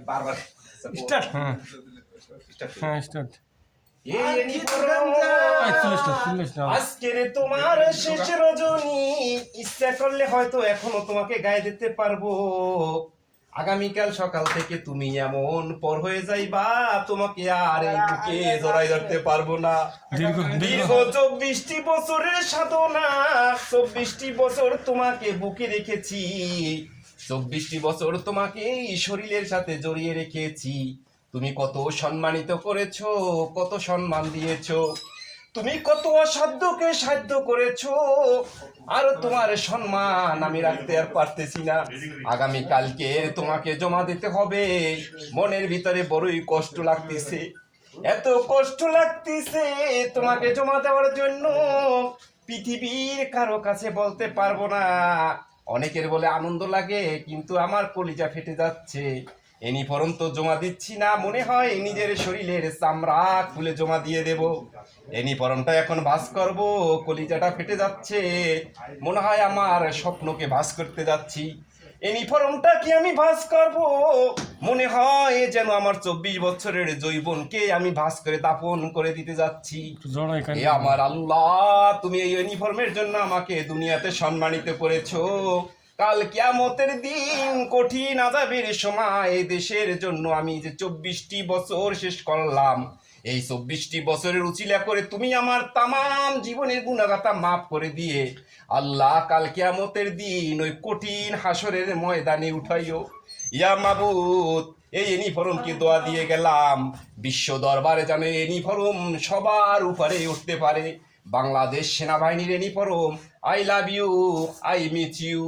বারবার স্টার্ট। হ্যাঁ হ্যাঁ স্টার্ট। আজকের তোমার শেষ রজনী, ইচ্ছা করলে হয়তো এখনো তোমাকে গায়ে দিতে পারবো। আগামীকাল সকাল থেকে তুমি এমন পর হয়ে যাইবা, তোমাকে আর এই বুকে জড়াই ধরতে পারবো না। দীর্ঘ 24টি বছরের সাধনা, 24টি বছর তোমাকে বুকে রেখেছি, 24টি বছর তোমাকে এই শরীরের সাথে জড়িয়ে রেখেছি। তুমি কত সম্মানিত করেছো, কত সম্মান দিয়েছো, তুমি কত অসাধ্যকে সাধ্য করেছো, আর তোমার সম্মান আমি রাখতে আর পারতেছি না। আগামী কালকে তোমাকে জমা দিতে হবে। মনের ভিতরে বড়ই কষ্ট লাগতেছে, এত কষ্ট লাগতেছে তোমাকে জমা দেওয়ার জন্য, পৃথিবীর কারো কাছে বলতে পারবো না। অনেকের বলে আনন্দ লাগে, কিন্তু আমার কলিজা ফেটে যাচ্ছে। ইউনিফর্ম তো জমা দিচ্ছি না, মনে হয় নিজের শরীরের চামড়া খুলে জমা দিয়ে দেব। ইউনিফর্মটা এখন ভাঁজ করব, কলিজাটা ফেটে যাচ্ছে, মনে হয় আমার স্বপ্নকে ভাঁজ করতে যাচ্ছি। ইউনিফর্মটা কি আমি ভাঁজ করব, মনে হয় যেন আমার 24 বছরের যৌবনকে আমি ভাঁজ করে দাফন করে দিতে যাচ্ছি। এ আমার আল্লাহ, তুমি এই ইউনিফর্মের জন্য আমাকে দুনিয়াতে সম্মানিত করেছো। কাল কিয়ামতের দিন কঠিন আযাবের সময় দেশের জন্য আমি যে 24টি বছর শেষ করলাম, এই 24টি বছরের উচিলা করে তুমি আমার তামাম জীবনের গুনাহগাতা মাফ করে দিয়ে আল্লাহ কাল কিয়ামতের দিন ওই কঠিন হাসরের ময়দানে উঠাইও। ইয়া মাবুদ, এই ইউনিফর্মকে দোয়া দিয়ে গেলাম, বিশ্ব দরবারে যেন এই ইউনিফর্ম সবার উপরে উঠতে পারে। বাংলাদেশ সেনাবাহিনীর uniform, I love you, I miss you.